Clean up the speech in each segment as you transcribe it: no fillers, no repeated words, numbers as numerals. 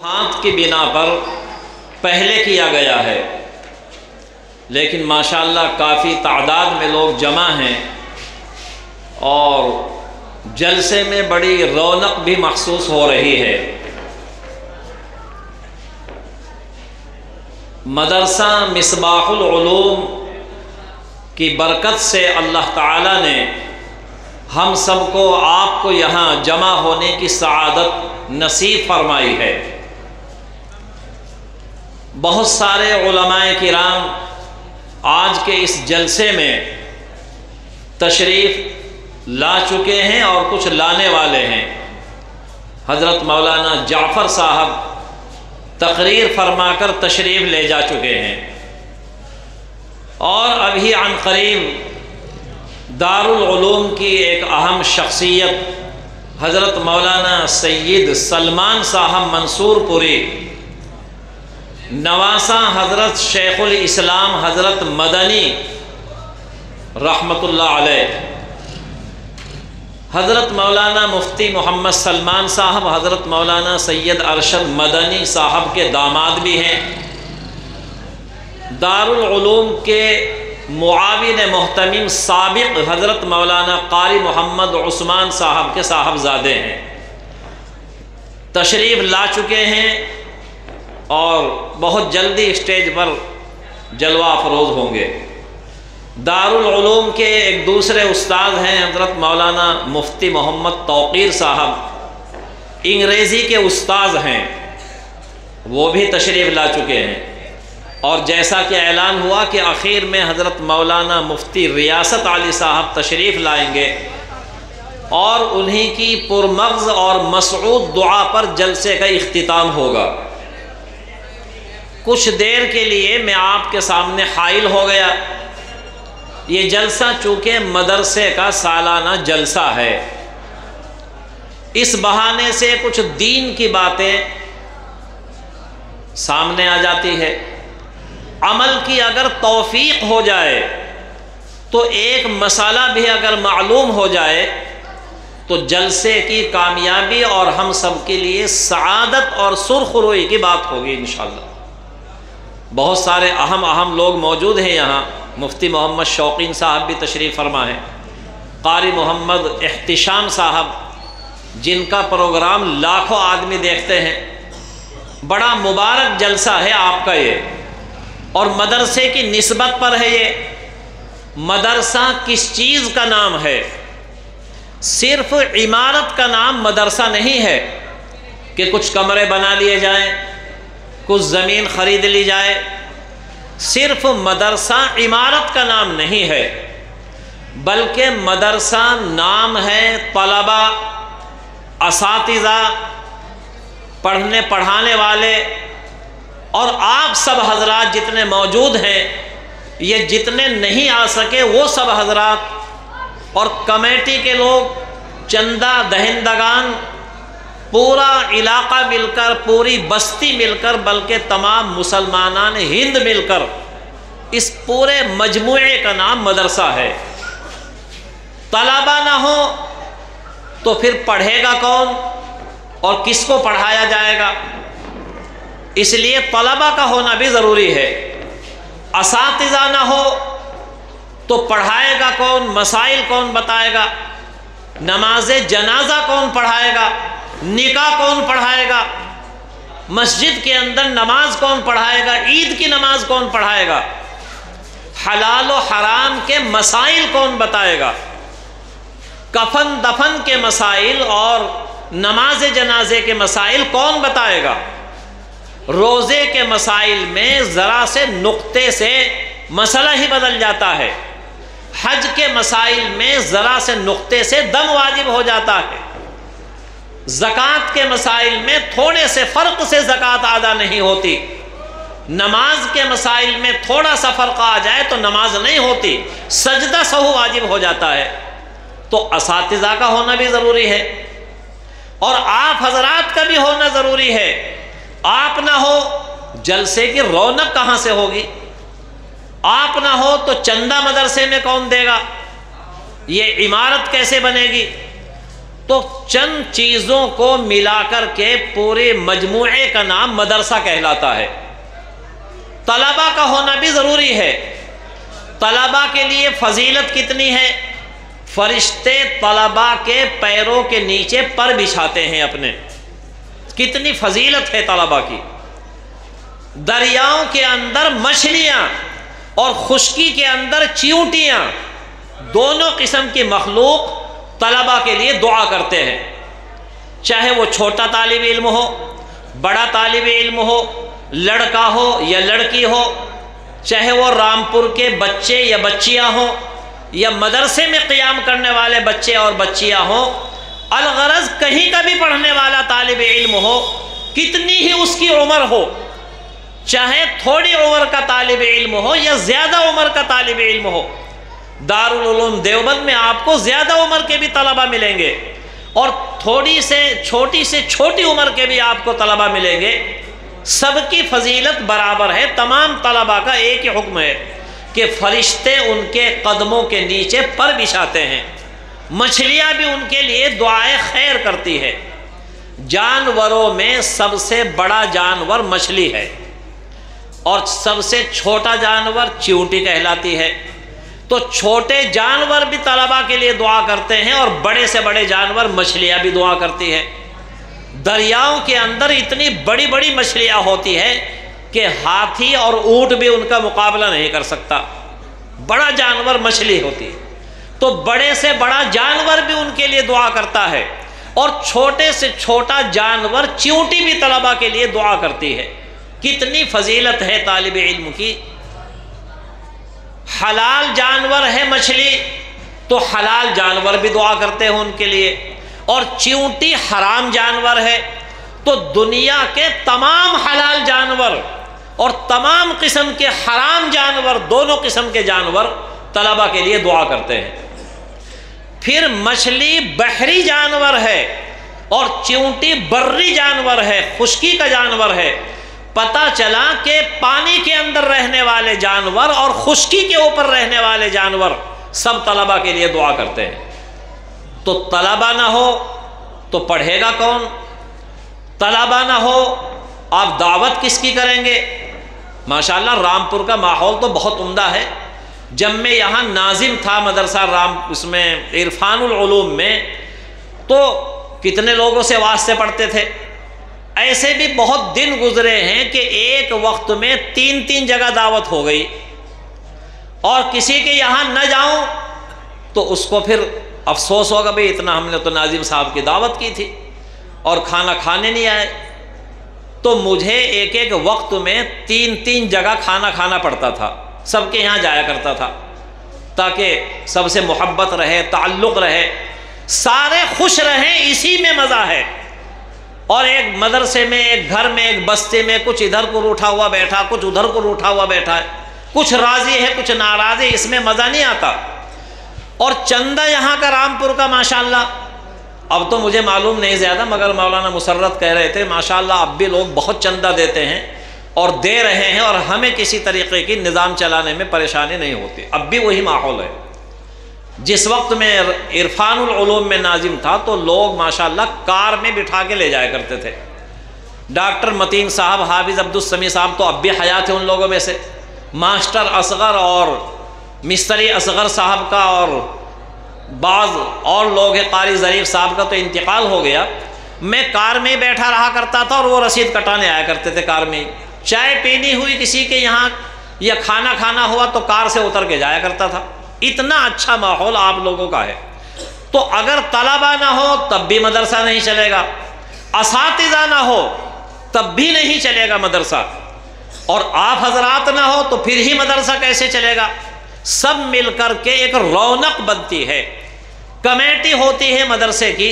ہاتھ کی بنا پر پہلے کیا گیا ہے، لیکن ماشاءاللہ کافی تعداد میں لوگ جمع ہیں اور جلسے میں بڑی رونق بھی محسوس ہو رہی ہے۔ مدرسہ مصباح العلوم کی برکت سے اللہ تعالیٰ نے ہم سب کو آپ کو یہاں جمع ہونے کی سعادت نصیب فرمائی ہے۔ بہت سارے علماء کرام آج کے اس جلسے میں تشریف لا چکے ہیں اور کچھ لانے والے ہیں۔ حضرت مولانا جعفر صاحب تقریر فرما کر تشریف لے جا چکے ہیں، اور ابھی عن قریب دارالعلوم کی ایک اہم شخصیت حضرت مولانا سید سلمان صاحب منصور پوری، نواسہ حضرت شیخ الاسلام حضرت مدنی رحمۃ اللہ علیہ، حضرت مولانا مفتی محمد سلمان صاحب حضرت مولانا سید ارشد مدنی صاحب کے داماد بھی ہیں، دارالعلوم کے معاون محتمم سابق حضرت مولانا قاری محمد عثمان صاحب کے صاحبزادے ہیں، تشریف لا چکے ہیں اور بہت جلدی اسٹیج پر جلوہ افروز ہوں گے۔ دارالعلوم کے ایک دوسرے استاد ہیں حضرت مولانا مفتی محمد توقیر صاحب، انگریزی کے استاذ ہیں، وہ بھی تشریف لا چکے ہیں، اور جیسا کہ اعلان ہوا کہ آخر میں حضرت مولانا مفتی ریاست علی صاحب تشریف لائیں گے، اور انہی کی پرمغز اور مسعود دعا پر جلسے کا اختتام ہوگا۔ کچھ دیر کے لیے میں آپ کے سامنے حائل ہو گیا۔ یہ جلسہ چونکہ مدرسے کا سالانہ جلسہ ہے، اس بہانے سے کچھ دین کی باتیں سامنے آ جاتی ہے۔ عمل کی اگر توفیق ہو جائے تو ایک مسئلہ بھی اگر معلوم ہو جائے تو جلسے کی کامیابی اور ہم سب کے لیے سعادت اور سرخ روئی کی بات ہوگی انشاءاللہ۔ بہت سارے اہم لوگ موجود ہیں یہاں۔ مفتی محمد شوقین صاحب بھی تشریف فرما ہے، قاری محمد احتشام صاحب جن کا پروگرام لاکھوں آدمی دیکھتے ہیں۔ بڑا مبارک جلسہ ہے آپ کا یہ، اور مدرسے کی نسبت پر ہے یہ۔ مدرسہ کس چیز کا نام ہے؟ صرف عمارت کا نام مدرسہ نہیں ہے کہ کچھ کمرے بنا لیے جائیں، کچھ زمین خرید لی جائے۔ صرف مدرسہ عمارت کا نام نہیں ہے، بلکہ مدرسہ نام ہے طلبہ، اساتذہ، پڑھنے پڑھانے والے، اور آپ سب حضرات جتنے موجود ہیں، یہ جتنے نہیں آ سکے وہ سب حضرات اور کمیٹی کے لوگ، چندہ دہندگان، پورا علاقہ مل کر، پوری بستی مل کر، بلکہ تمام مسلمانان ہند مل کر اس پورے مجموعے کا نام مدرسہ ہے۔ طلبہ نہ ہو تو پھر پڑھے گا کون اور کس کو پڑھایا جائے گا؟ اس لیے طلبہ کا ہونا بھی ضروری ہے۔ اساتذہ نہ ہو تو پڑھائے گا کون، مسائل کون بتائے گا، نماز جنازہ کون پڑھائے گا، نکاح کون پڑھائے گا، مسجد کے اندر نماز کون پڑھائے گا، عید کی نماز کون پڑھائے گا، حلال و حرام کے مسائل کون بتائے گا، کفن دفن کے مسائل اور نماز جنازے کے مسائل کون بتائے گا، روزے کے مسائل میں ذرا سے نقطے سے مسئلہ ہی بدل جاتا ہے، حج کے مسائل میں ذرا سے نقطے سے دم واجب ہو جاتا ہے، زکوٰۃ کے مسائل میں تھوڑے سے فرق سے زکوٰۃ ادا نہیں ہوتی، نماز کے مسائل میں تھوڑا سا فرق آ جائے تو نماز نہیں ہوتی، سجدہ سہو واجب ہو جاتا ہے۔ تو اساتذہ کا ہونا بھی ضروری ہے، اور آپ حضرات کا بھی ہونا ضروری ہے۔ آپ نہ ہو جلسے کی رونق کہاں سے ہوگی؟ آپ نہ ہو تو چندہ مدرسے میں کون دے گا؟ یہ عمارت کیسے بنے گی؟ تو چند چیزوں کو ملا کر کے پورے مجموعے کا نام مدرسہ کہلاتا ہے۔ طلبہ کا ہونا بھی ضروری ہے۔ طلبہ کے لیے فضیلت کتنی ہے؟ فرشتے طلبہ کے پیروں کے نیچے پر بچھاتے ہیں اپنے، کتنی فضیلت ہے طلبہ کی۔ دریاؤں کے اندر مچھلیاں اور خشکی کے اندر چیونٹیاں، دونوں قسم کی مخلوق طلبہ کے لیے دعا کرتے ہیں، چاہے وہ چھوٹا طالب علم ہو، بڑا طالب علم ہو، لڑکا ہو یا لڑکی ہو، چاہے وہ رامپور کے بچے یا بچیاں ہوں یا مدرسے میں قیام کرنے والے بچے اور بچیاں ہوں، الغرض کہیں کا بھی پڑھنے والا طالب علم ہو، کتنی ہی اس کی عمر ہو، چاہے تھوڑی عمر کا طالب علم ہو یا زیادہ عمر کا طالب علم ہو۔ دارالعلوم دیوبند میں آپ کو زیادہ عمر کے بھی طلبہ ملیں گے اور تھوڑی سے چھوٹی عمر کے بھی آپ کو طلبہ ملیں گے، سب کی فضیلت برابر ہے۔ تمام طلبہ کا ایک ہی حکم ہے کہ فرشتے ان کے قدموں کے نیچے پر بچھاتے ہیں، مچھلیاں بھی ان کے لیے دعائے خیر کرتی ہے۔ جانوروں میں سب سے بڑا جانور مچھلی ہے اور سب سے چھوٹا جانور چیونٹی کہلاتی ہے۔ تو چھوٹے جانور بھی طلبہ کے لیے دعا کرتے ہیں اور بڑے سے بڑے جانور مچھلیاں بھی دعا کرتی ہے۔ دریاؤں کے اندر اتنی بڑی بڑی مچھلیاں ہوتی ہے کہ ہاتھی اور اونٹ بھی ان کا مقابلہ نہیں کر سکتا، بڑا جانور مچھلی ہوتی ہے۔ تو بڑے سے بڑا جانور بھی ان کے لیے دعا کرتا ہے اور چھوٹے سے چھوٹا جانور چیونٹی بھی طلبہ کے لیے دعا کرتی ہے۔ کتنی فضیلت ہے طالب علم کی۔ حلال جانور ہے مچھلی تو حلال جانور بھی دعا کرتے ہیں ان کے لیے، اور چیونٹی حرام جانور ہے تو دنیا کے تمام حلال جانور اور تمام قسم کے حرام جانور، دونوں قسم کے جانور طلبہ کے لیے دعا کرتے ہیں۔ پھر مچھلی بحری جانور ہے اور چیونٹی بری جانور ہے، خشکی کا جانور ہے۔ پتہ چلا کہ پانی کے اندر رہنے والے جانور اور خشکی کے اوپر رہنے والے جانور سب طلبہ کے لیے دعا کرتے ہیں۔ تو طلبہ نہ ہو تو پڑھے گا کون؟ طلبہ نہ ہو آپ دعوت کس کی کریں گے؟ ماشاءاللہ رامپور کا ماحول تو بہت عمدہ ہے۔ جب میں یہاں ناظم تھا مدرسہ اس میں عرفان العلوم میں، تو کتنے لوگوں سے واسطے پڑھتے تھے۔ ایسے بھی بہت دن گزرے ہیں کہ ایک وقت میں 3 جگہ دعوت ہو گئی، اور کسی کے یہاں نہ جاؤں تو اس کو پھر افسوس ہوگا، بھئی اتنا ہم نے تو ناظم صاحب کی دعوت کی تھی اور کھانا کھانے نہیں آئے۔ تو مجھے ایک وقت میں 3 جگہ کھانا کھانا پڑتا تھا، سب کے یہاں جایا کرتا تھا تاکہ سب سے محبت رہے، تعلق رہے، سارے خوش رہیں، اسی میں مزہ ہے۔ اور ایک مدرسے میں، ایک گھر میں، ایک بستی میں کچھ ادھر کو روٹھا ہوا بیٹھا، کچھ ادھر کو روٹھا ہوا بیٹھا ہے، کچھ راضی ہے کچھ ناراض ہے، اس میں مزہ نہیں آتا۔ اور چندہ یہاں کا رامپور کا ماشاءاللہ، اب تو مجھے معلوم نہیں زیادہ، مگر مولانا مسرت کہہ رہے تھے ماشاءاللہ اب بھی لوگ بہت چندہ دیتے ہیں اور دے رہے ہیں، اور ہمیں کسی طریقے کی نظام چلانے میں پریشانی نہیں ہوتی، اب بھی وہی ماحول ہے۔ جس وقت میں عرفان العلوم میں ناظم تھا تو لوگ ماشاءاللہ کار میں بٹھا کے لے جایا کرتے تھے۔ ڈاکٹر متین صاحب، حافظ عبدالسمیع صاحب تو اب بھی حیات ہیں ان لوگوں میں سے، ماسٹر اصغر اور مستری اصغر صاحب کا، اور بعض اور لوگ ہیں، قاری ظریف صاحب کا تو انتقال ہو گیا۔ میں کار میں بیٹھا رہا کرتا تھا اور وہ رسید کٹانے آیا کرتے تھے کار میں، چائے پینی ہوئی کسی کے یہاں یا کھانا کھانا ہوا تو کار سے اتر کے جایا کرتا تھا۔ اتنا اچھا ماحول آپ لوگوں کا ہے۔ تو اگر طلبہ نہ ہو تب بھی مدرسہ نہیں چلے گا، اساتذہ نہ ہو تب بھی نہیں چلے گا مدرسہ، اور آپ حضرات نہ ہو تو پھر ہی مدرسہ کیسے چلے گا؟ سب مل کر کے ایک رونق بنتی ہے۔ کمیٹی ہوتی ہے مدرسے کی،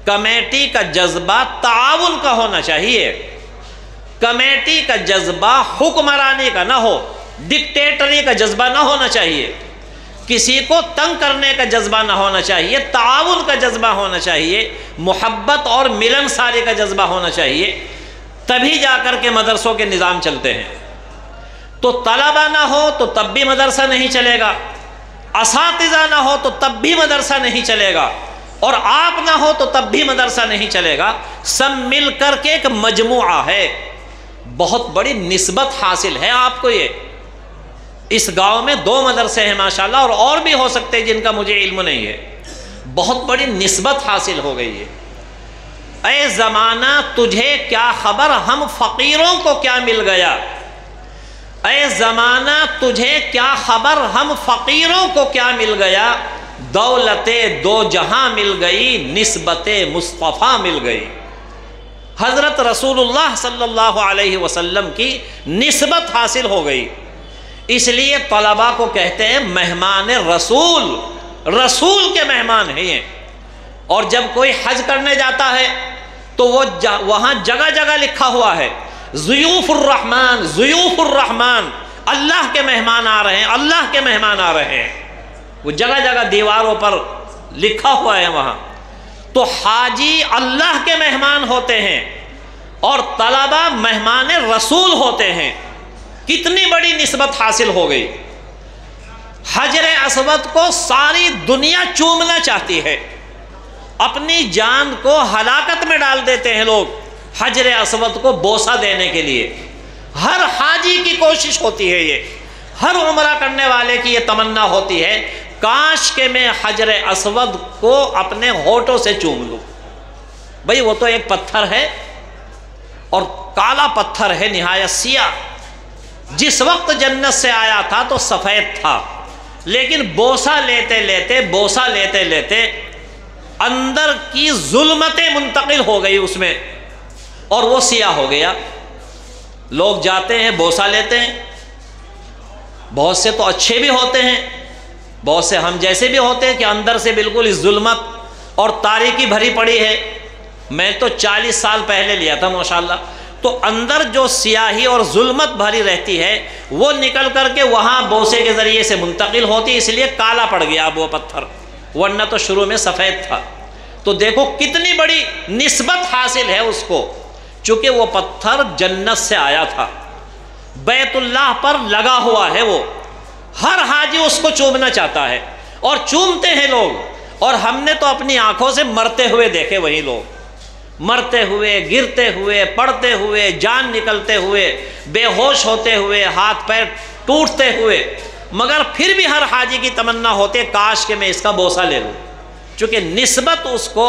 کمیٹی کا جذبہ تعاون کا ہونا چاہیے، کمیٹی کا جذبہ حکمرانی کا نہ ہو، ڈکٹیٹری کا جذبہ نہ ہونا چاہیے، کسی کو تنگ کرنے کا جذبہ نہ ہونا چاہیے، تعاون کا جذبہ ہونا چاہیے، محبت اور ملن ساری کا جذبہ ہونا چاہیے، تبھی جا کر کے مدرسوں کے نظام چلتے ہیں۔ تو طلبہ نہ ہو تو تب بھی مدرسہ نہیں چلے گا، اساتذہ نہ ہو تو تب بھی مدرسہ نہیں چلے گا، اور آپ نہ ہو تو تب بھی مدرسہ نہیں چلے گا، سب مل کر کے ایک مجموعہ ہے، بہت بڑی نسبت حاصل ہے آپ کو۔ یہ اس گاؤں میں 2 مدرسے ہیں ماشاءاللہ، اور بھی ہو سکتے ہیں جن کا مجھے علم نہیں ہے، بہت بڑی نسبت حاصل ہو گئی ہے۔ اے زمانہ تجھے کیا خبر ہم فقیروں کو کیا مل گیا، اے زمانہ تجھے کیا خبر ہم فقیروں کو کیا مل گیا، دولت 2 جہاں مل گئی، نسبت مصطفیٰ مل گئی۔ حضرت رسول اللہ صلی اللہ علیہ وسلم کی نسبت حاصل ہو گئی، اس لیے طلباء کو کہتے ہیں مہمان رسول، رسول کے مہمان ہیں یہ۔ اور جب کوئی حج کرنے جاتا ہے تو وہ وہاں جگہ جگہ لکھا ہوا ہے ضیوف الرحمن، ضیوف الرحمن، اللہ کے مہمان آ رہے ہیں، اللہ کے مہمان آ رہے ہیں، وہ جگہ جگہ دیواروں پر لکھا ہوا ہے وہاں۔ تو حاجی اللہ کے مہمان ہوتے ہیں اور طلباء مہمان رسول ہوتے ہیں، کتنی بڑی نسبت حاصل ہو گئی۔ حجر اسود کو ساری دنیا چومنا چاہتی ہے، اپنی جان کو ہلاکت میں ڈال دیتے ہیں لوگ حجر اسود کو بوسہ دینے کے لیے۔ ہر حاجی کی کوشش ہوتی ہے، یہ ہر عمرہ کرنے والے کی یہ تمنا ہوتی ہے، کاش کہ میں حجر اسود کو اپنے ہونٹوں سے چوم لوں۔ بھئی وہ تو ایک پتھر ہے اور کالا پتھر ہے نہایت سیاہ، جس وقت جنت سے آیا تھا تو سفید تھا، لیکن بوسہ لیتے لیتے اندر کی ظلمتیں منتقل ہو گئی اس میں اور وہ سیاہ ہو گیا۔ لوگ جاتے ہیں بوسہ لیتے ہیں، بہت سے تو اچھے بھی ہوتے ہیں، بہت سے ہم جیسے بھی ہوتے ہیں کہ اندر سے بالکل اس ظلمت اور تاریکی بھری پڑی ہے۔ میں تو 40 سال پہلے لیا تھا ماشاءاللہ، تو اندر جو سیاہی اور ظلمت بھری رہتی ہے وہ نکل کر کے وہاں بوسے کے ذریعے سے منتقل ہوتی، اس لیے کالا پڑ گیا اب وہ پتھر، ورنہ تو شروع میں سفید تھا۔ تو دیکھو کتنی بڑی نسبت حاصل ہے اس کو، چونکہ وہ پتھر جنت سے آیا تھا، بیت اللہ پر لگا ہوا ہے، وہ ہر حاجی اس کو چومنا چاہتا ہے اور چومتے ہیں لوگ۔ اور ہم نے تو اپنی آنکھوں سے مرتے ہوئے دیکھے وہی لوگ، مرتے ہوئے، گرتے ہوئے، پڑتے ہوئے، جان نکلتے ہوئے، بے ہوش ہوتے ہوئے، ہاتھ پیر ٹوٹتے ہوئے، مگر پھر بھی ہر حاجی کی تمنا ہوتے کاش کہ میں اس کا بوسہ لے لوں، چونکہ نسبت اس کو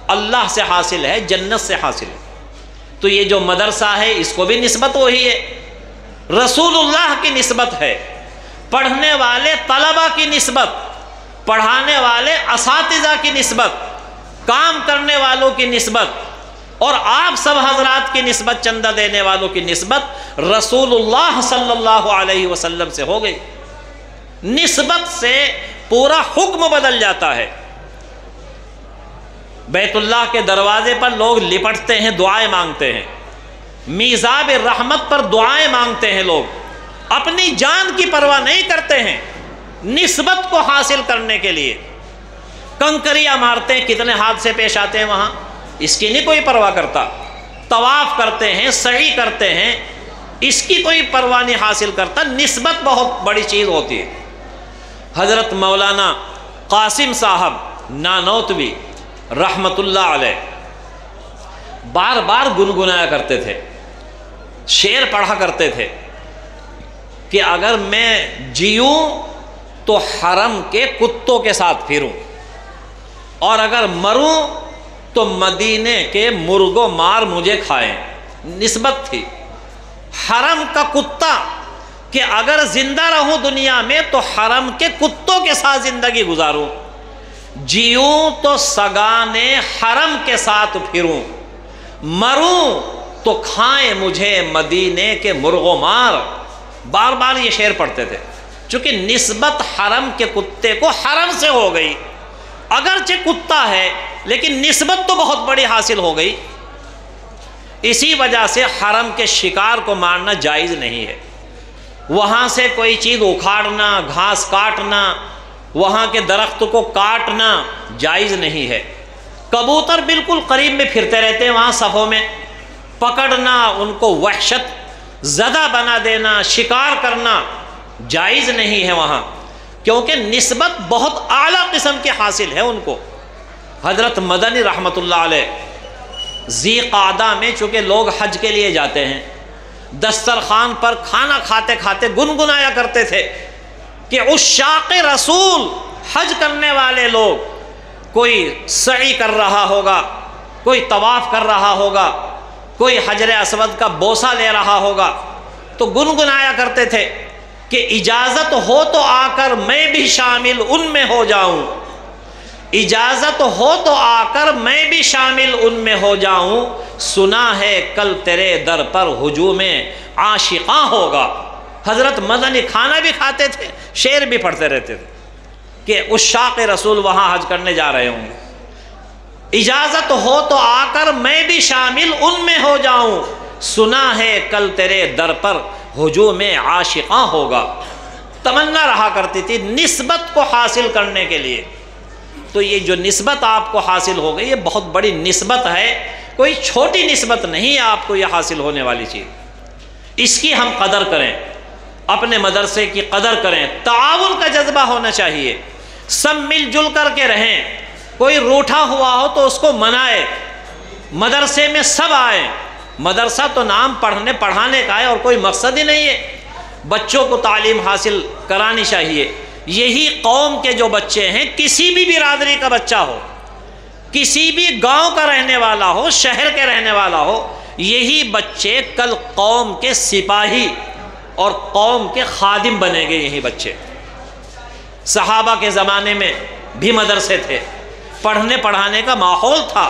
اللہ سے حاصل ہے، جنت سے حاصل ہے۔ تو یہ جو مدرسہ ہے اس کو بھی نسبت وہی ہے، رسول اللہ کی نسبت ہے، پڑھنے والے طلباء کی نسبت، پڑھانے والے اساتذہ کی نسبت، کام کرنے والوں کی نسبت، اور آپ سب حضرات کی نسبت، چندہ دینے والوں کی نسبت رسول اللہ صلی اللہ علیہ وسلم سے ہو گئی۔ نسبت سے پورا حکم بدل جاتا ہے۔ بیت اللہ کے دروازے پر لوگ لپٹتے ہیں، دعائیں مانگتے ہیں، میزاب رحمت پر دعائیں مانگتے ہیں، لوگ اپنی جان کی پرواہ نہیں کرتے ہیں نسبت کو حاصل کرنے کے لیے۔ کنکریاں مارتے ہیں، کتنے حادثے پیش آتے ہیں وہاں، اس کی نہیں کوئی پرواہ کرتا، طواف کرتے ہیں، سعی کرتے ہیں، اس کی کوئی پرواہ نہیں حاصل کرتا۔ نسبت بہت بڑی چیز ہوتی ہے۔ حضرت مولانا قاسم صاحب نانوتوی رحمت اللہ علیہ بار بار گنگنایا کرتے تھے، شعر پڑھا کرتے تھے کہ اگر میں جیوں تو حرم کے کتوں کے ساتھ پھروں، اور اگر مروں تو مدینے کے مرغوں مار مجھے کھائیں۔ نسبت تھی حرم کا کتا کہ اگر زندہ رہوں دنیا میں تو حرم کے کتوں کے ساتھ زندگی گزاروں، جیوں تو سگانے حرم کے ساتھ پھروں، مروں تو کھائیں مجھے مدینے کے مرغوں مار۔ بار بار یہ شعر پڑھتے تھے، چونکہ نسبت حرم کے کتے کو حرم سے ہو گئی، اگرچہ کتا ہے لیکن نسبت تو بہت بڑی حاصل ہو گئی۔ اسی وجہ سے حرم کے شکار کو مارنا جائز نہیں ہے، وہاں سے کوئی چیز اکھاڑنا، گھاس کاٹنا، وہاں کے درخت کو کاٹنا جائز نہیں ہے۔ کبوتر بالکل قریب میں پھرتے رہتے ہیں وہاں صفوں میں، پکڑنا، ان کو وحشت زدہ بنا دینا، شکار کرنا جائز نہیں ہے وہاں، کیونکہ نسبت بہت اعلیٰ قسم کی حاصل ہے ان کو۔ حضرت مدنی رحمۃ اللہ علیہ ذی قعدہ میں چونکہ لوگ حج کے لیے جاتے ہیں، دسترخوان پر کھانا کھاتے کھاتے گنگنایا کرتے تھے کہ عشاق رسول، حج کرنے والے لوگ، کوئی سعی کر رہا ہوگا، کوئی طواف کر رہا ہوگا، کوئی حجر اسود کا بوسہ لے رہا ہوگا، تو گنگنایا کرتے تھے کہ اجازت ہو تو آ کر میں بھی شامل ان میں ہو جاؤں، اجازت ہو تو آ کر میں بھی شامل ان میں ہو جاؤں، سنا ہے کل تیرے در پر ہجوم عاشقاں ہوگا۔ حضرت مدنی کھانا بھی کھاتے تھے، شعر بھی پڑھتے رہتے تھے کہ عشاق رسول وہاں حج کرنے جا رہے ہوں گے، اجازت ہو تو آ کر میں بھی شامل ان میں ہو جاؤں، سنا ہے کل تیرے در پر ہجوم عاشقاں ہوگا۔ تمنا رہا کرتی تھی نسبت کو حاصل کرنے کے لیے۔ تو یہ جو نسبت آپ کو حاصل ہو گئی، یہ بہت بڑی نسبت ہے، کوئی چھوٹی نسبت نہیں ہے آپ کو یہ حاصل ہونے والی چیز۔ اس کی ہم قدر کریں، اپنے مدرسے کی قدر کریں، تعاون کا جذبہ ہونا چاہیے، سب مل جل کر کے رہیں، کوئی روٹھا ہوا ہو تو اس کو منائے، مدرسے میں سب آئیں۔ مدرسہ تو نام پڑھنے پڑھانے کا ہے اور کوئی مقصد ہی نہیں ہے، بچوں کو تعلیم حاصل کرانی چاہیے۔ یہی قوم کے جو بچے ہیں، کسی بھی برادری کا بچہ ہو، کسی بھی گاؤں کا رہنے والا ہو، شہر کے رہنے والا ہو، یہی بچے کل قوم کے سپاہی اور قوم کے خادم بنیں گے۔ یہی بچے، صحابہ کے زمانے میں بھی مدرسے تھے، پڑھنے پڑھانے کا ماحول تھا،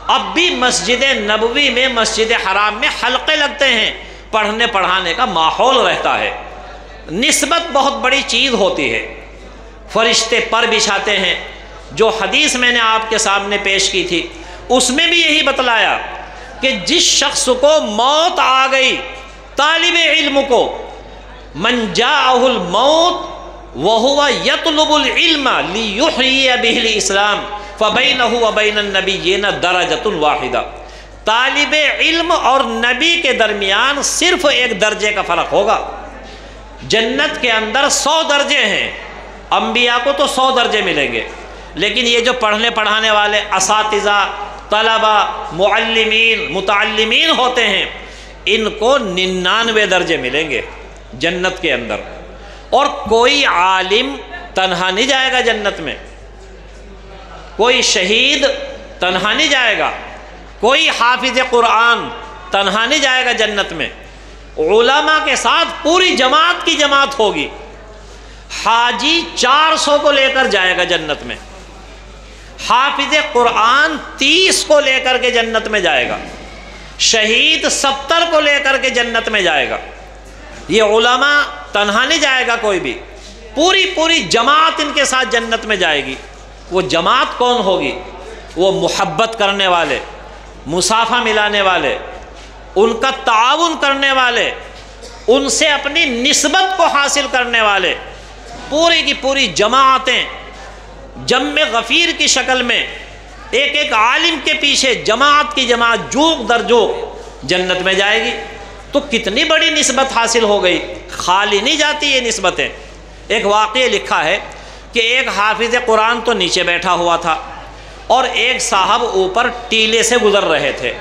اب بھی مسجد نبوی میں، مسجد حرام میں حلقے لگتے ہیں، پڑھنے پڑھانے کا ماحول رہتا ہے۔ نسبت بہت بڑی چیز ہوتی ہے، فرشتے پر بچھاتے ہیں، جو حدیث میں نے آپ کے سامنے پیش کی تھی اس میں بھی یہی بتلایا کہ جس شخص کو موت آ گئی، طالب علم کو، من جاءہ الموت وہو یطلب العلم لیحیی بہ الاسلام فبینہ وبین النبیین درجۃ واحدہ، طالب علم اور نبی کے درمیان صرف ایک درجے کا فرق ہوگا۔ جنت کے اندر 100 درجے ہیں، انبیاء کو تو 100 درجے ملیں گے، لیکن یہ جو پڑھنے پڑھانے والے اساتذہ، طلبہ، معلمین، متعلمین ہوتے ہیں، ان کو 99 درجے ملیں گے جنت کے اندر۔ اور کوئی عالم تنہا نہیں جائے گا جنت میں، کوئی شہید تنہا نہیں جائے گا، کوئی حافظ قرآن تنہا نہیں جائے گا جنت میں، علماء کے ساتھ پوری جماعت کی جماعت ہوگی۔ حاجی 400 کو لے کر جائے گا جنت میں، حافظ قرآن 30 کو لے کر کے جنت میں جائے گا، شہید 70 کو لے کر کے جنت میں جائے گا۔ یہ علماء تنہا نہیں جائے گا کوئی بھی، پوری جماعت ان کے ساتھ جنت میں جائے گی۔ وہ جماعت کون ہوگی؟ وہ محبت کرنے والے، مصافحہ ملانے والے، ان کا تعاون کرنے والے، ان سے اپنی نسبت کو حاصل کرنے والے، پوری کی پوری جماعتیں جمع غفیر کی شکل میں ایک ایک عالم کے پیچھے جماعت کی جماعت جوق در جوق جنت میں جائے گی۔ تو کتنی بڑی نسبت حاصل ہو گئی، خالی نہیں جاتی یہ نسبتیں۔ ایک واقعہ لکھا ہے کہ ایک حافظ قرآن تو نیچے بیٹھا ہوا تھا اور ایک صاحب اوپر ٹیلے سے گزر رہے تھے،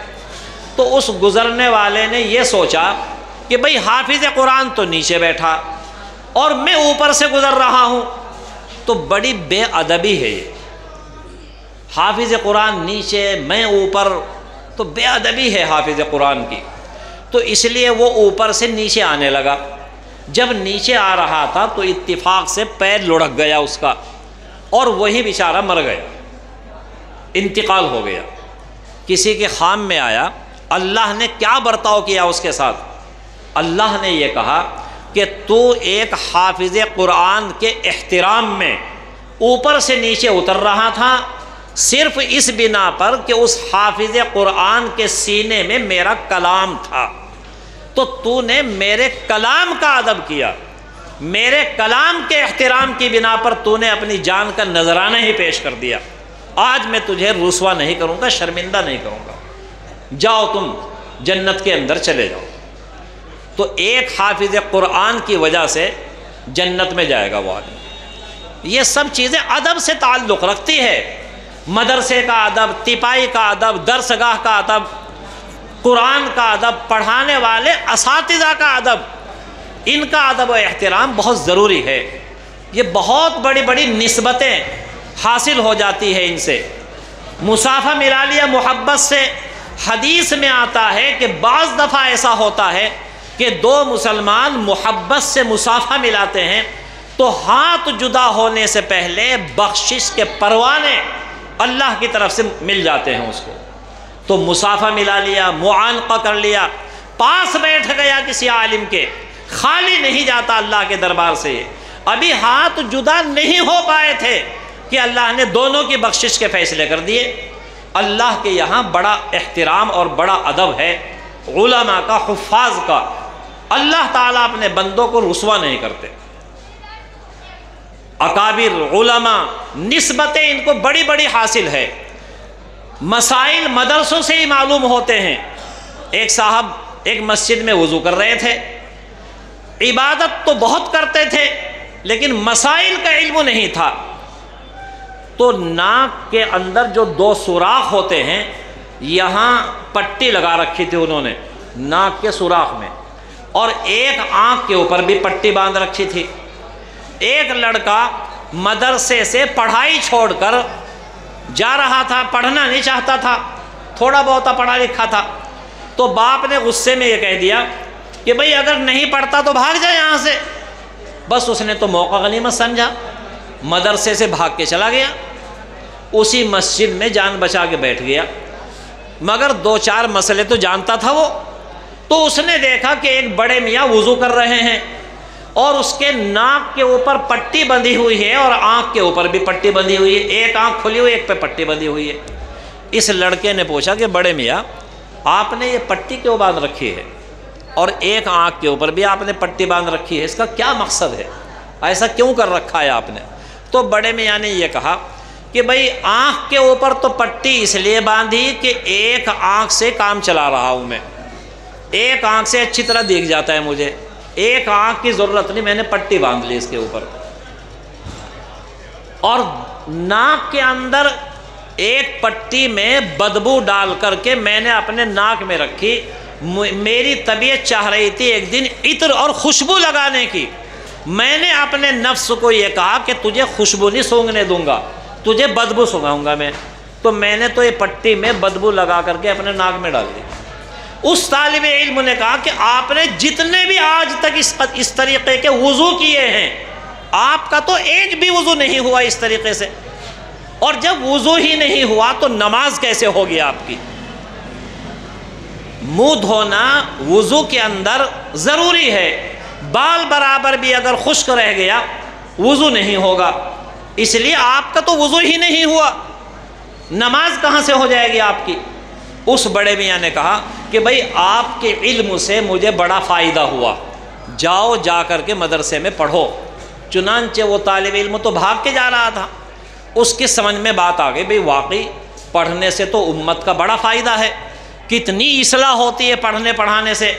تو اس گزرنے والے نے یہ سوچا کہ بھئی حافظ قرآن تو نیچے بیٹھا اور میں اوپر سے گزر رہا ہوں، تو بڑی بے ادبی ہے یہ، حافظ قرآن نیچے میں اوپر، تو بے ادبی ہے حافظ قرآن کی۔ تو اس لیے وہ اوپر سے نیچے آنے لگا، جب نیچے آ رہا تھا تو اتفاق سے پیر لڑک گیا اس کا اور وہی بیچارہ مر گیا، انتقال ہو گیا، کسی کے خام میں آیا۔ اللہ نے کیا برتاؤ کیا اس کے ساتھ؟ اللہ نے یہ کہا کہ تو ایک حافظ قرآن کے احترام میں اوپر سے نیچے اتر رہا تھا، صرف اس بنا پر کہ اس حافظ قرآن کے سینے میں میرا کلام تھا، تو نے میرے کلام کا ادب کیا، میرے کلام کے احترام کی بنا پر تو نے اپنی جان کا نذرانہ ہی پیش کر دیا، آج میں تجھے رسوا نہیں کروں گا، شرمندہ نہیں کروں گا، جاؤ تم جنت کے اندر چلے جاؤ۔ تو ایک حافظ قرآن کی وجہ سے جنت میں جائے گا وہ آدمی۔ یہ سب چیزیں ادب سے تعلق رکھتی ہے، مدرسے کا ادب، تپائی کا ادب، درسگاہ کا ادب، قرآن کا ادب، پڑھانے والے اساتذہ کا ادب، ان کا ادب و احترام بہت ضروری ہے۔ یہ بہت بڑی بڑی نسبتیں حاصل ہو جاتی ہے ان سے۔ مصافحہ ملا لیا محبت سے۔ حدیث میں آتا ہے کہ بعض دفعہ ایسا ہوتا ہے کہ دو مسلمان محبت سے مصافحہ ملاتے ہیں تو ہاتھ جدا ہونے سے پہلے بخشش کے پروانے اللہ کی طرف سے مل جاتے ہیں اس کو۔ تو مصافحہ ملا لیا، معانقہ کر لیا، پاس بیٹھ گیا کسی عالم کے، خالی نہیں جاتا اللہ کے دربار سے۔ یہ ابھی ہاتھ جدا نہیں ہو پائے تھے کہ اللہ نے دونوں کی بخشش کے فیصلے کر دیے۔ اللہ کے یہاں بڑا احترام اور بڑا ادب ہے علماء کا، حفاظ کا۔ اللہ تعالیٰ اپنے بندوں کو رسوا نہیں کرتے۔ اکابر علماء نسبتیں ان کو بڑی بڑی حاصل ہے۔ مسائل مدرسوں سے ہی معلوم ہوتے ہیں۔ ایک صاحب ایک مسجد میں وضو کر رہے تھے، عبادت تو بہت کرتے تھے لیکن مسائل کا علم نہیں تھا۔ تو ناک کے اندر جو دو سوراخ ہوتے ہیں، یہاں پٹی لگا رکھی تھی انہوں نے ناک کے سوراخ میں، اور ایک آنکھ کے اوپر بھی پٹی باندھ رکھی تھی۔ ایک لڑکا مدرسے سے پڑھائی چھوڑ کر جا رہا تھا، پڑھنا نہیں چاہتا تھا، تھوڑا بہت پڑھا لکھا تھا۔ تو باپ نے غصے میں یہ کہہ دیا کہ بھئی اگر نہیں پڑھتا تو بھاگ جائے یہاں سے۔ بس اس نے تو موقع غنیمت سمجھا، مدرسے سے بھاگ کے چلا گیا، اسی مسجد میں جان بچا کے بیٹھ گیا۔ مگر دو چار مسئلے تو جانتا تھا وہ۔ تو اس نے دیکھا کہ ایک بڑے میاں وضو کر رہے ہیں اور اس کے ناک کے اوپر پٹی بندھی ہوئی ہے اور آنکھ کے اوپر بھی پٹی بندھی ہوئی ہے، ایک آنکھ کھلی ہوئی، ایک پہ پٹی بندھی ہوئی ہے۔ اس لڑکے نے پوچھا کہ بڑے میاں آپ نے یہ پٹی کیوں باندھ رکھی ہے اور ایک آنکھ کے اوپر بھی آپ نے پٹی باندھ رکھی ہے، اس کا کیا مقصد ہے، ایسا کیوں کر رکھا ہے آپ نے؟ تو بڑے میاں نے یہ کہا کہ بھئی آنکھ کے اوپر تو پٹی اس لیے باندھی کہ ایک آنکھ سے کام چلا رہا ہوں میں، ایک آنکھ سے اچھی طرح دیکھ جاتا ہے مجھے، ایک آنکھ کی ضرورت نہیں، میں نے پٹی باندھ لی اس کے اوپر۔ اور ناک کے اندر ایک پٹی میں بدبو ڈال کر کے میں نے اپنے ناک میں رکھی۔ میری طبیعت چاہ رہی تھی ایک دن عطر اور خوشبو لگانے کی، میں نے اپنے نفس کو یہ کہا کہ تجھے خوشبو نہیں سونگنے دوں گا، تجھے بدبو سونگاؤں گا میں۔ تو میں نے تو یہ پٹی میں بدبو لگا کر کے اپنے ناک میں ڈال دی۔ اس طالب علم نے کہا کہ آپ نے جتنے بھی آج تک اس طریقے کے وضو کیے ہیں، آپ کا تو ایک بھی وضو نہیں ہوا اس طریقے سے، اور جب وضو ہی نہیں ہوا تو نماز کیسے ہوگی آپ کی؟ منہ دھونا وضو کے اندر ضروری ہے، بال برابر بھی اگر خشک رہ گیا وضو نہیں ہوگا، اس لیے آپ کا تو وضو ہی نہیں ہوا، نماز کہاں سے ہو جائے گی آپ کی؟ اس بڑے میاں نے کہا کہ بھئی آپ کے علم سے مجھے بڑا فائدہ ہوا، جاؤ جا کر کے مدرسے میں پڑھو۔ چنانچہ وہ طالب علم تو بھاگ کے جا رہا تھا، اس کی سمجھ میں بات آ گئی، بھئی واقعی پڑھنے سے تو امت کا بڑا فائدہ ہے، کتنی اصلاح ہوتی ہے پڑھنے پڑھانے سے،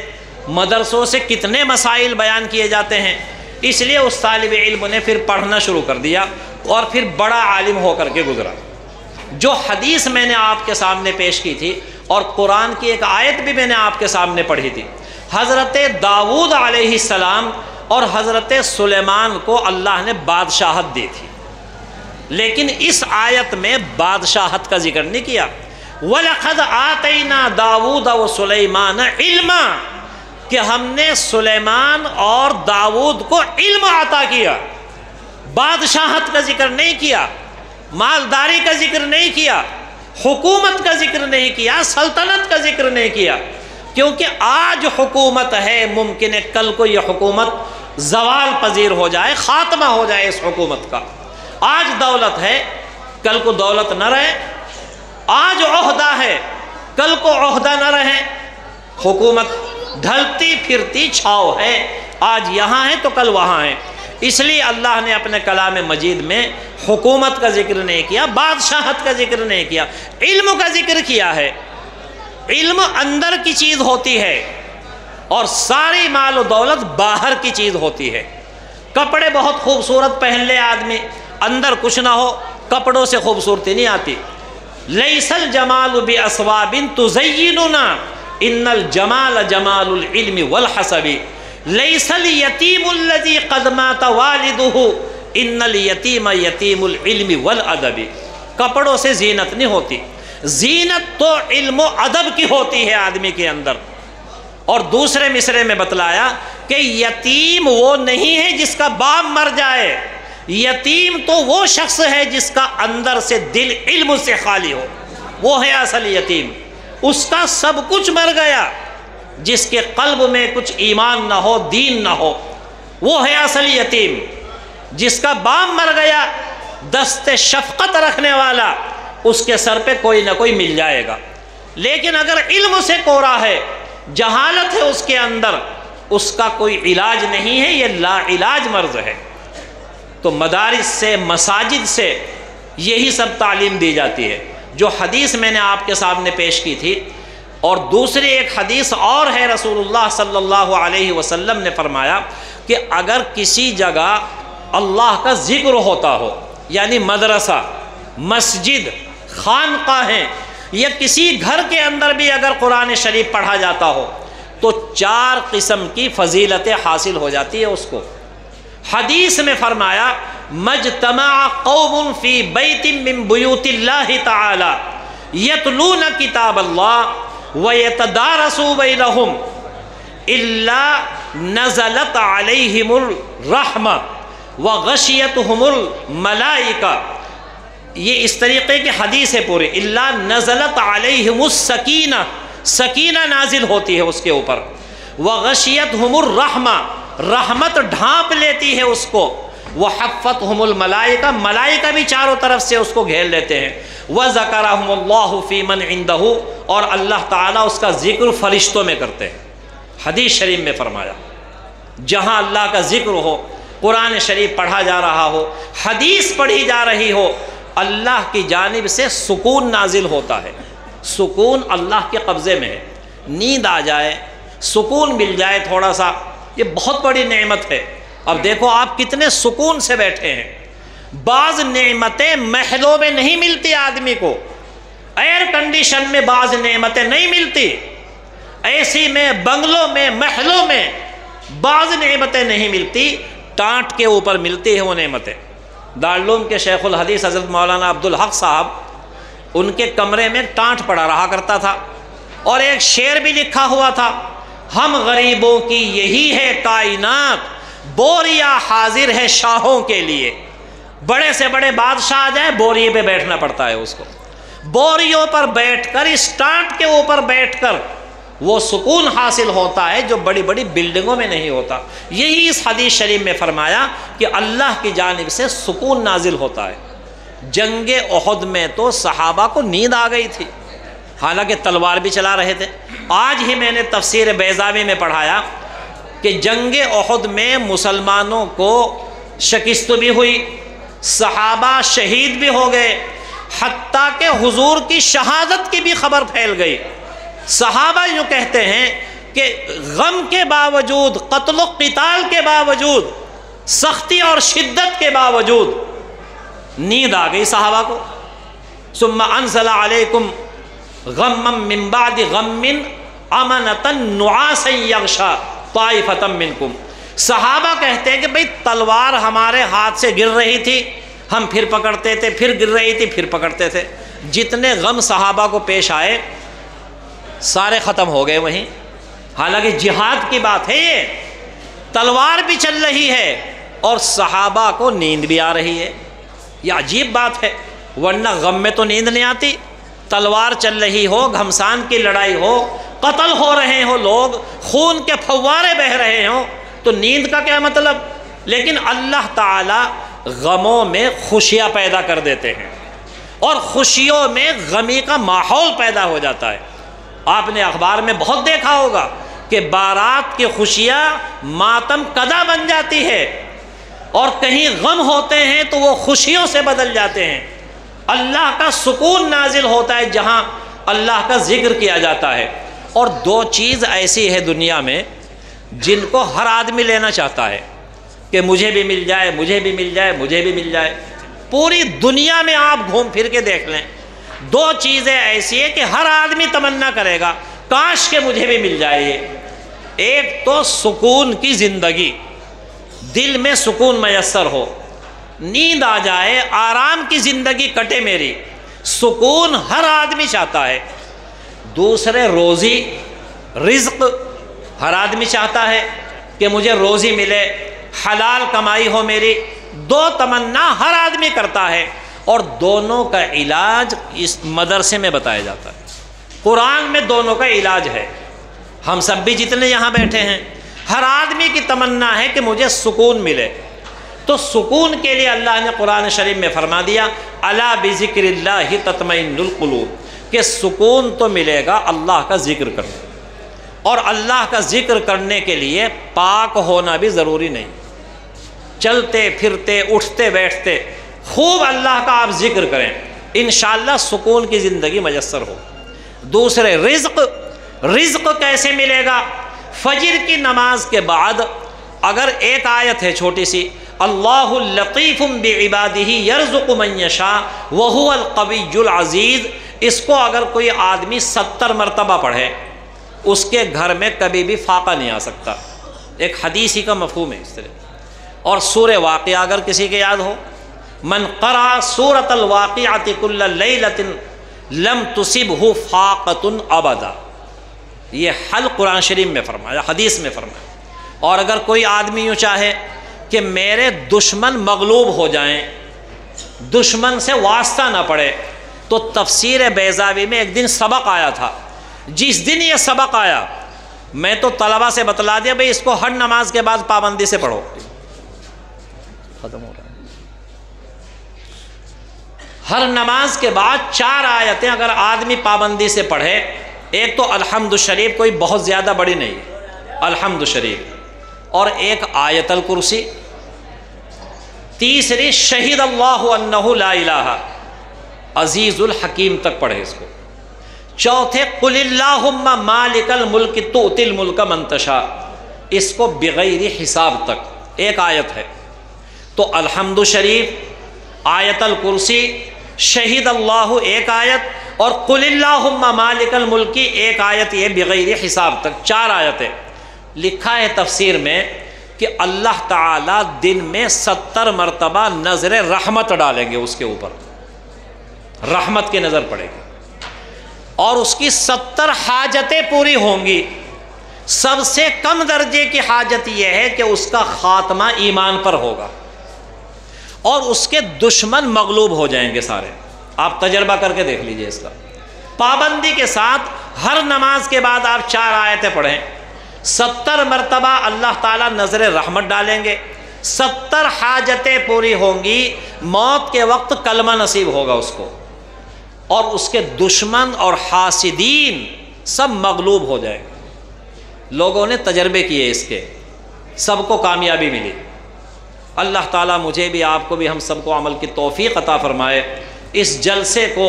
مدرسوں سے کتنے مسائل بیان کیے جاتے ہیں۔ اس لیے اس طالب علم نے پھر پڑھنا شروع کر دیا اور پھر بڑا عالم ہو کر کے گزرا۔ جو حدیث میں نے آپ کے سامنے پیش کی تھی اور قرآن کی ایک آیت بھی میں نے آپ کے سامنے پڑھی تھی، حضرت داؤد علیہ السلام اور حضرت سلیمان کو اللہ نے بادشاہت دی تھی، لیکن اس آیت میں بادشاہت کا ذکر نہیں کیا۔ وَلَقَدْ آتَيْنَا دَاوُودَ وَسُلَيْمَانَ عِلْمًا، کہ ہم نے سلیمان اور داؤد کو علم عطا کیا، بادشاہت کا ذکر نہیں کیا، مالداری کا ذکر نہیں کیا، حکومت کا ذکر نہیں کیا، سلطنت کا ذکر نہیں کیا، کیونکہ آج حکومت ہے، ممکن ہے کل کو یہ حکومت زوال پذیر ہو جائے، خاتمہ ہو جائے اس حکومت کا۔ آج دولت ہے، کل کو دولت نہ رہے، آج عہدہ ہے، کل کو عہدہ نہ رہے، حکومت ڈھلتی پھرتی چھاؤ ہے، آج یہاں ہے تو کل وہاں ہے۔ اس لیے اللہ نے اپنے کلام مجید میں حکومت کا ذکر نہیں کیا، بادشاہت کا ذکر نہیں کیا، علم کا ذکر کیا ہے۔ علم اندر کی چیز ہوتی ہے اور ساری مال و دولت باہر کی چیز ہوتی ہے۔ کپڑے بہت خوبصورت پہن لے آدمی، اندر کچھ نہ ہو، کپڑوں سے خوبصورتی نہیں آتی۔ لیس الجمال باسواب تزیننا ان الجمال جمال العلم والحسب لیس الیتیم الذی قد مات والدہ ان الیتیم یتیم العلم والادب۔ کپڑوں سے زینت نہیں ہوتی، زینت تو علم و ادب کی ہوتی ہے آدمی کے اندر۔ اور دوسرے مصرے میں بتلایا کہ یتیم وہ نہیں ہے جس کا باپ مر جائے، یتیم تو وہ شخص ہے جس کا اندر سے دل علم سے خالی ہو، وہ ہے اصل یتیم۔ اس کا سب کچھ مر گیا، جس کے قلب میں کچھ ایمان نہ ہو، دین نہ ہو، وہ ہے اصل یتیم۔ جس کا باپ مر گیا، دست شفقت رکھنے والا، اس کے سر پہ کوئی نہ کوئی مل جائے گا۔ لیکن اگر علم سے کورا ہے، جہالت ہے اس کے اندر، اس کا کوئی علاج نہیں ہے، یہ لا علاج مرض ہے۔ تو مدارس سے، مساجد سے یہی سب تعلیم دی جاتی ہے۔ جو حدیث میں نے آپ کے سامنے پیش کی تھی، اور دوسری ایک حدیث اور ہے، رسول اللہ صلی اللہ علیہ وسلم نے فرمایا کہ اگر کسی جگہ اللہ کا ذکر ہوتا ہو، یعنی مدرسہ، مسجد، خانقاہیں، یا کسی گھر کے اندر بھی اگر قرآن شریف پڑھا جاتا ہو، تو 4 قسم کی فضیلتیں حاصل ہو جاتی ہے اس کو۔ حدیث میں فرمایا مجتمع قوم فی بیت من بیوت اللہ تعالی یتلون کتاب اللہ ویتدارسوا بینہم الا نزلت علیہم الرحمہ وغشیتہم الملائکہ۔ یہ اس طریقے کی حدیث ہے پوری، الا نزلت علیہم السکینہ، سکینہ نازل ہوتی ہے اس کے اوپر، وغشیتہم الرحمہ، رحمت ڈھانپ لیتی ہے اس کو، وحفتہم الملائکہ، ملائکہ بھی چاروں طرف سے اس کو گھیر لیتے ہیں، وذکرہم اللہ فی من عندہ، اور اللہ تعالیٰ اس کا ذکر فرشتوں میں کرتے ہیں۔ حدیث شریف میں فرمایا جہاں اللہ کا ذکر ہو، قرآن شریف پڑھا جا رہا ہو، حدیث پڑھی جا رہی ہو، اللہ کی جانب سے سکون نازل ہوتا ہے۔ سکون اللہ کے قبضے میں ہے، نیند آ جائے، سکون مل جائے تھوڑا سا، یہ بہت بڑی نعمت ہے۔ اب دیکھو آپ کتنے سکون سے بیٹھے ہیں۔ بعض نعمتیں محلوں میں نہیں ملتی آدمی کو، ایئر کنڈیشن میں بعض نعمتیں نہیں ملتی، ایسی میں، بنگلوں میں، محلوں میں بعض نعمتیں نہیں ملتی، ٹانٹ کے اوپر ملتی ہیں وہ نعمتیں۔ دارالعلوم کے شیخ الحدیث حضرت مولانا عبدالحق صاحب، ان کے کمرے میں ٹانٹ پڑا رہا کرتا تھا، اور ایک شعر بھی لکھا ہوا تھا، ہم غریبوں کی یہی ہے کائنات، بوریا حاضر ہے شاہوں کے لیے۔ بڑے سے بڑے بادشاہ آ جائیں، بوریے پہ بیٹھنا پڑتا ہے اس کو، بوریوں پر بیٹھ کر، اس ٹانٹ کے اوپر بیٹھ کر وہ سکون حاصل ہوتا ہے جو بڑی بڑی بلڈنگوں میں نہیں ہوتا۔ یہی اس حدیث شریف میں فرمایا کہ اللہ کی جانب سے سکون نازل ہوتا ہے۔ جنگ احد میں تو صحابہ کو نیند آ گئی تھی، حالانکہ تلوار بھی چلا رہے تھے۔ آج ہی میں نے تفسیر بیضاوی میں پڑھایا کہ جنگ احد میں مسلمانوں کو شکست بھی ہوئی، صحابہ شہید بھی ہو گئے، حتیٰ کہ حضور کی شہادت کی بھی خبر پھیل گئی۔ صحابہ یوں کہتے ہیں کہ غم کے باوجود، قتل و قتال کے باوجود، سختی اور شدت کے باوجود نیند آ گئی صحابہ کو۔ ثم انزل علیکم غما من بعد غم امنۃ نعاسا یغشا طائفۃ منکم۔ صحابہ کہتے ہیں کہ بھئی تلوار ہمارے ہاتھ سے گر رہی تھی، ہم پھر پکڑتے تھے، پھر گر رہی تھی، پھر پکڑتے تھے۔ جتنے غم صحابہ کو پیش آئے سارے ختم ہو گئے وہیں۔ حالانکہ جہاد کی بات ہے، یہ تلوار بھی چل رہی ہے اور صحابہ کو نیند بھی آ رہی ہے۔ یہ عجیب بات ہے، ورنہ غم میں تو نیند نہیں آتی۔ تلوار چل رہی ہو، گھمسان کی لڑائی ہو، قتل ہو رہے ہوں لوگ، خون کے فوارے بہہ رہے ہوں، تو نیند کا کیا مطلب؟ لیکن اللہ تعالیٰ غموں میں خوشیاں پیدا کر دیتے ہیں، اور خوشیوں میں غمی کا ماحول پیدا ہو جاتا ہے۔ آپ نے اخبار میں بہت دیکھا ہوگا کہ بارات کی خوشیاں ماتم کدا بن جاتی ہے، اور کہیں غم ہوتے ہیں تو وہ خوشیوں سے بدل جاتے ہیں۔ اللہ کا سکون نازل ہوتا ہے جہاں اللہ کا ذکر کیا جاتا ہے۔ اور 2 چیز ایسی ہے دنیا میں جن کو ہر آدمی لینا چاہتا ہے کہ مجھے بھی مل جائے، مجھے بھی مل جائے، مجھے بھی مل جائے۔ پوری دنیا میں آپ گھوم پھر کے دیکھ لیں، دو چیزیں ایسی ہیں کہ ہر آدمی تمنا کرے گا کاش کہ مجھے بھی مل جائے یہ. ایک تو سکون کی زندگی، دل میں سکون میسر ہو، نیند آ جائے، آرام کی زندگی کٹے میری، سکون ہر آدمی چاہتا ہے. دوسرے روزی، رزق، ہر آدمی چاہتا ہے کہ مجھے روزی ملے، حلال کمائی ہو میری. دو تمنا ہر آدمی کرتا ہے، اور دونوں کا علاج اس مدرسے میں بتایا جاتا ہے. قرآن میں دونوں کا علاج ہے. ہم سب بھی جتنے یہاں بیٹھے ہیں، ہر آدمی کی تمنا ہے کہ مجھے سکون ملے. تو سکون کے لیے اللہ نے قرآن شریف میں فرما دیا الا بذکر اللہ تطمئن القلوب، کہ سکون تو ملے گا اللہ کا ذکر کرنے، اور اللہ کا ذکر کرنے کے لیے پاک ہونا بھی ضروری نہیں. چلتے پھرتے اٹھتے بیٹھتے خوب اللہ کا آپ ذکر کریں، انشاءاللہ سکون کی زندگی میسر ہو. دوسرے رزق، رزق کیسے ملے گا؟ فجر کی نماز کے بعد اگر ایک آیت ہے چھوٹی سی، اللہ لطیف بعبادہ یرزق من یشاء وہو القوی العزیز، اس کو اگر کوئی آدمی 70 مرتبہ پڑھے اس کے گھر میں کبھی بھی فاقہ نہیں آ سکتا. ایک حدیث ہی کا مفہوم ہے اس طرح. اور سورہ واقعہ اگر کسی کے یاد ہو، من قرأ سورۃ الواقعۃ کل لیلۃ لم تصبہ فاقۃ ابدا، یہ حل قرآن شریف میں فرمایا، حدیث میں فرمایا. اور اگر کوئی آدمی یوں چاہے کہ میرے دشمن مغلوب ہو جائیں، دشمن سے واسطہ نہ پڑے، تو تفسیر بیضاوی میں ایک دن سبق آیا تھا. جس دن یہ سبق آیا میں تو طلبہ سے بتلا دیا بھئی اس کو ہر نماز کے بعد پابندی سے پڑھو. ختم ہو رہا ہے. ہر نماز کے بعد 4 آیتیں اگر آدمی پابندی سے پڑھے، ایک تو الحمد شریف، کوئی بہت زیادہ بڑی نہیں، الحمد شریف، اور ایک آیت الکرسی، تیسری شہید اللہ انہ لا الہ، عزیز الحکیم تک پڑھے اس کو. چوتھے قل اللہم مالک الملک تؤتی الملک من تشاء، اس کو بغیر حساب تک ایک آیت ہے. تو الحمد شریف، آیت الکرسی، شہید اللہ ایک آیت، اور قل اللہم مالک الملک ایک آیت، یہ بغیر حساب تک 4 آیتیں. لکھا ہے تفسیر میں کہ اللہ تعالیٰ دن میں 70 مرتبہ نظر رحمت ڈالیں گے اس کے اوپر، رحمت کی نظر پڑے گی، اور اس کی 70 حاجتیں پوری ہوں گی. سب سے کم درجے کی حاجت یہ ہے کہ اس کا خاتمہ ایمان پر ہوگا، اور اس کے دشمن مغلوب ہو جائیں گے سارے. آپ تجربہ کر کے دیکھ لیجئے اس کا. پابندی کے ساتھ ہر نماز کے بعد آپ 4 آیتیں پڑھیں، 70 مرتبہ اللہ تعالیٰ نظر رحمت ڈالیں گے، 70 حاجتیں پوری ہوں گی، موت کے وقت کلمہ نصیب ہوگا اس کو، اور اس کے دشمن اور حاسدین سب مغلوب ہو جائیں گے. لوگوں نے تجربے کیے اس کے، سب کو کامیابی ملی. اللہ تعالیٰ مجھے بھی، آپ کو بھی، ہم سب کو عمل کی توفیق عطا فرمائے، اس جلسے کو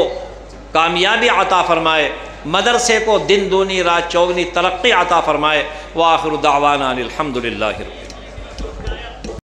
کامیابی عطا فرمائے، مدرسے کو دن دونی رات چوگنی ترقی عطا فرمائے. وآخر دعوانا الحمدللہ.